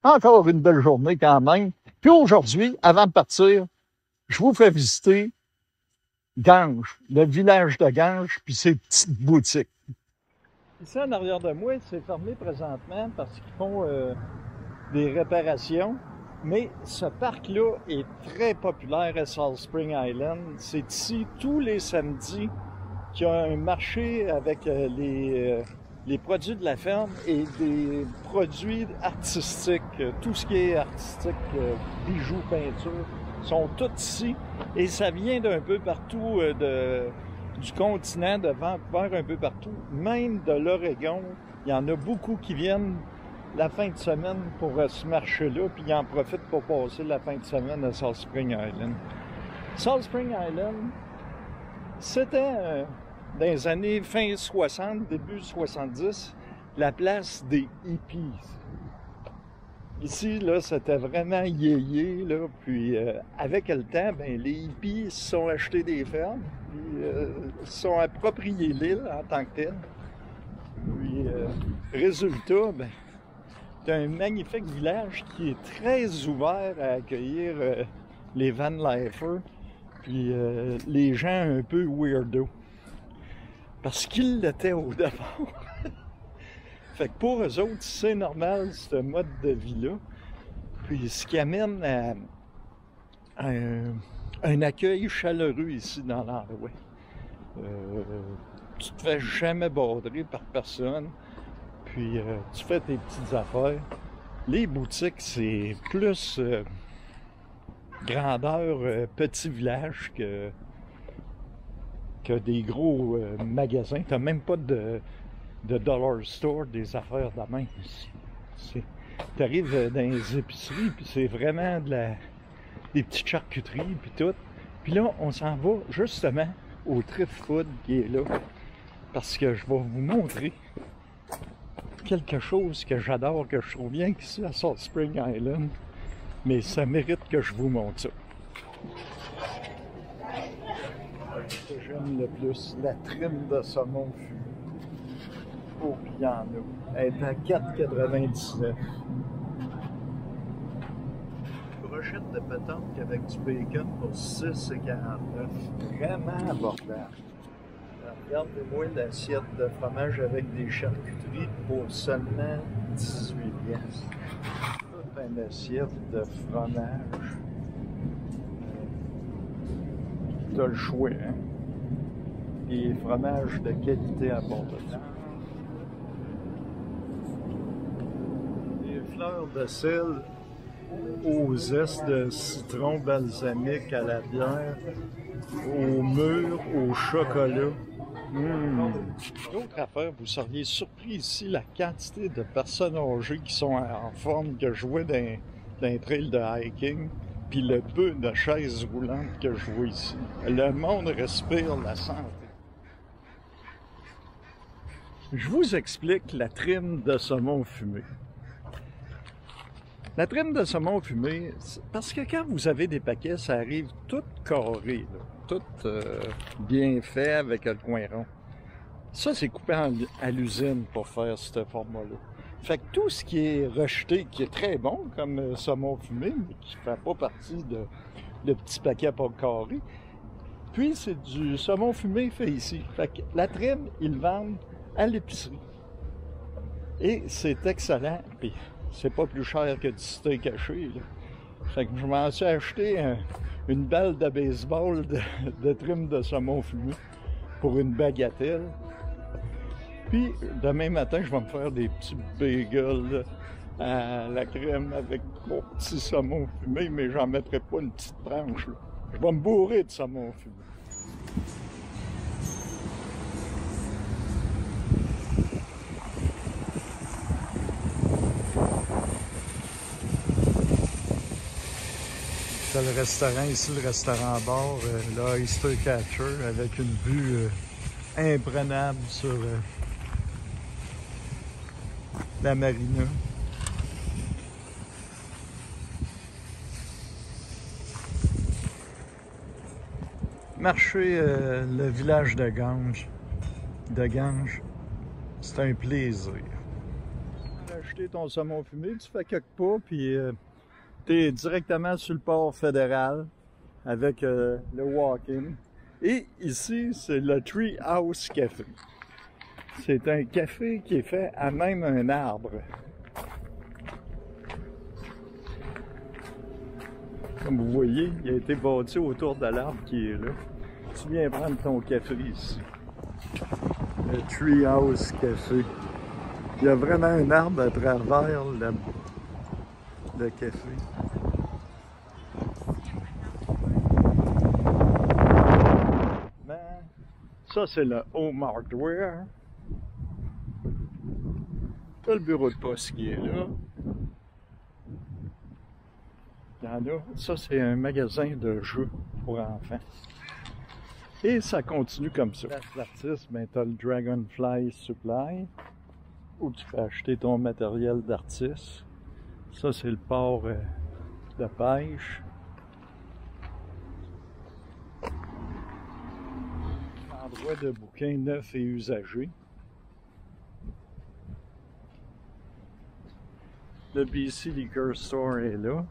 Encore une belle journée quand même. Puis aujourd'hui, avant de partir, je vous fais visiter Ganges, le village de Ganges, puis ses petites boutiques. Ici, en arrière de moi, c'est fermé présentement parce qu'ils font des réparations. Mais ce parc-là est très populaire à Salt Spring Island. C'est ici, tous les samedis, qu'il y a un marché avec les produits de la ferme et des produits artistiques. Tout ce qui est artistique, bijoux, peinture, sont tous ici. Et ça vient d'un peu partout du continent, de Vancouver, un peu partout. Même de l'Oregon, il y en a beaucoup qui viennent la fin de semaine pour ce marché-là, puis ils en profitent pour passer la fin de semaine à Salt Spring Island. Salt Spring Island, c'était dans les années fin 60, début 70, la place des hippies. Ici, là, c'était vraiment yéyé, là, puis avec le temps, ben, les hippies se sont achetés des fermes, puis se sont appropriés l'île en tant que telle. Puis, résultat, ben, c'est un magnifique village qui est très ouvert à accueillir les van lifers, puis les gens un peu weirdo. Parce qu'ils l'étaient au départ. Fait que pour eux autres, c'est normal, ce mode de vie-là. Puis ce qui amène à un accueil chaleureux ici dans l'endroit. Tu te fais jamais border par personne. Puis tu fais tes petites affaires. Les boutiques, c'est plus grandeur petit village que des gros magasins. T'as même pas de dollar store, des affaires de même ici. T'arrives dans les épiceries, puis c'est vraiment des petites charcuteries, puis tout. Puis là, on s'en va justement au Thrift Food qui est là. Parce que je vais vous montrer quelque chose que j'adore, que je trouve bien qu'ici à Salt Spring Island, mais ça mérite que je vous montre ça. Ce que j'aime le plus, la trime de saumon fumé. Oh, puis il y en a. Elle est à 4,99. Brochette de pétanque avec du bacon pour 6,49. Vraiment abordable. Regardez-moi l'assiette de fromage avec des charcuteries pour seulement 18 piastres. Toute une assiette de fromage. T'as le choix, hein? Des fromages de qualité abondante. Des fleurs de sel aux zestes de citron balsamique à la bière, au mûr, au chocolat. Autre affaire, vous seriez surpris ici la quantité de personnes âgées qui sont en forme que je vois dans un trail de hiking, puis le peu de chaises roulantes que je vois ici. Le monde respire la santé. Je vous explique la trime de saumon fumé. La trime de saumon fumé, parce que quand vous avez des paquets, ça arrive tout carré, là, tout bien fait avec le coin rond. Ça, c'est coupé à l'usine pour faire ce format-là. Fait que tout ce qui est rejeté, qui est très bon comme saumon fumé, mais qui ne fait pas partie de petits paquets pas carrés, puis c'est du saumon fumé fait ici. Fait que la trime, ils le vendent à l'épicerie. Et c'est excellent, puis c'est pas plus cher que du steak haché, là. Fait que je m'en suis acheté une balle de baseball de trime de saumon fumé pour une bagatelle. Puis demain matin, je vais me faire des petits bagels à la crème avec mon petit saumon fumé, mais j'en mettrai pas une petite branche, là. Je vais me bourrer de saumon fumé. C'est le restaurant ici, le restaurant-bar, le Oyster Catcher, avec une vue imprenable sur la marina. Marcher le village de Ganges, c'est un plaisir. acheter ton saumon fumé, tu fais quelques pas, puis tu es directement sur le port fédéral avec le walk-in. Et ici, c'est le Tree House Café. C'est un café qui est fait à même un arbre. Comme vous voyez, il a été bâti autour de l'arbre qui est là. Tu viens prendre ton café ici. Le Tree House Café. Il y a vraiment un arbre à travers le café. Mais ça, c'est le Home Hardware. T'as le bureau de poste qui est là. Il y en a. Ça, c'est un magasin de jeux pour enfants. Et ça continue comme ça. L'artiste, ben, tu as le Dragonfly Supply, où tu peux acheter ton matériel d'artiste. Ça, c'est le port de pêche. Endroit de bouquins neufs et usagés. Le BC Liquor Store est là.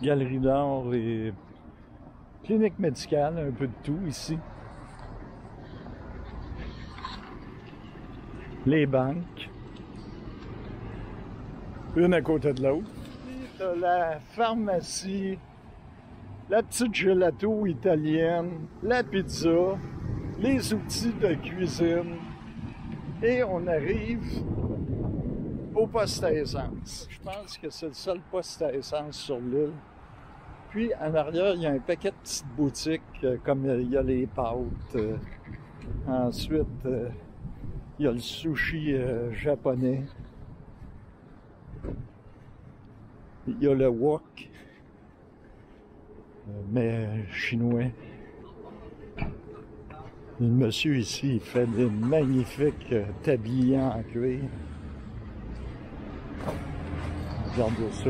Galerie d'art et clinique médicale, un peu de tout ici. Les banques, une à côté de l'autre. T'as la pharmacie, la petite gelato italienne, la pizza, les outils de cuisine. Et on arrive au poste à essence. Je pense que c'est le seul poste à essence sur l'île. Puis, en arrière, il y a un paquet de petites boutiques, comme il y a les pâtes. Ensuite, il y a le sushi japonais. Il y a le wok, mais chinois. Le monsieur ici, il fait des magnifiques tabliers en cuir. Regardez ça.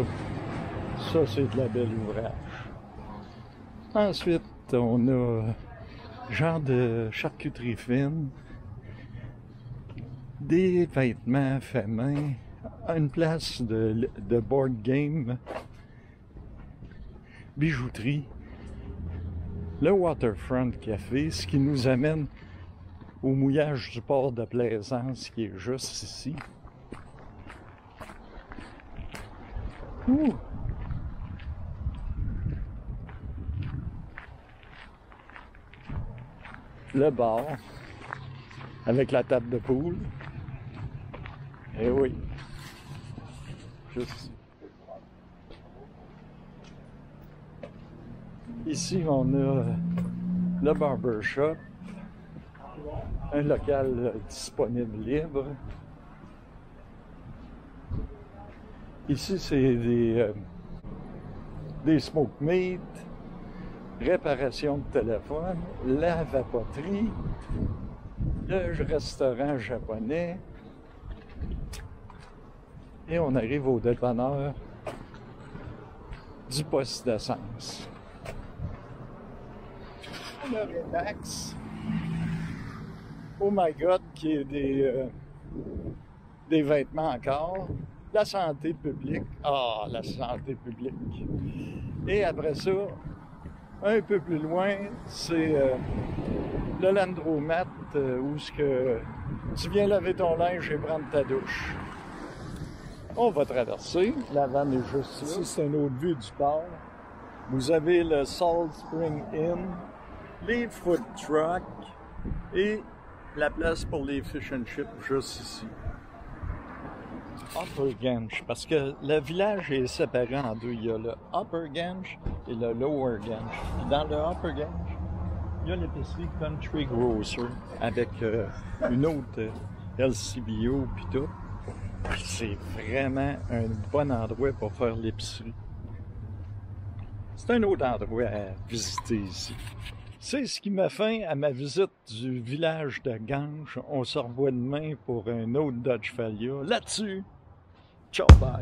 Ça, c'est de la belle ouvrage. Ensuite, on a genre de charcuterie fine, des vêtements faits main, une place de board game, bijouterie, le Waterfront Café, ce qui nous amène au mouillage du port de Plaisance qui est juste ici. Ouh. Le bar, avec la table de poule. Eh oui, juste ici, on a le barbershop, un local disponible libre. Ici, c'est des smoke meat, réparation de téléphone, la vapoterie, le restaurant japonais. Et on arrive au dépanneur du poste d'essence. Le Remax. Oh my God, qui est des vêtements encore. La santé publique. Ah, la santé publique. Et après ça, un peu plus loin, c'est le Landromat où tu viens laver ton linge et prendre ta douche. On va traverser. La vanne est juste là. Ici, c'est une autre vue du port. Vous avez le Salt Spring Inn, les food trucks et la place pour les fish and chips juste ici. Upper Gange, parce que le village est séparé en deux. Il y a le Upper Gange et le Lower Gange. Puis dans le Upper Gange, il y a l'épicerie Country Grocer avec une autre LCBO puis tout. C'est vraiment un bon endroit pour faire l'épicerie. C'est un autre endroit à visiter ici. C'est ce qui m'a fait à ma visite du village de Gange. On se revoit demain pour un autre Dodge Falia. Là-dessus, ciao, bye!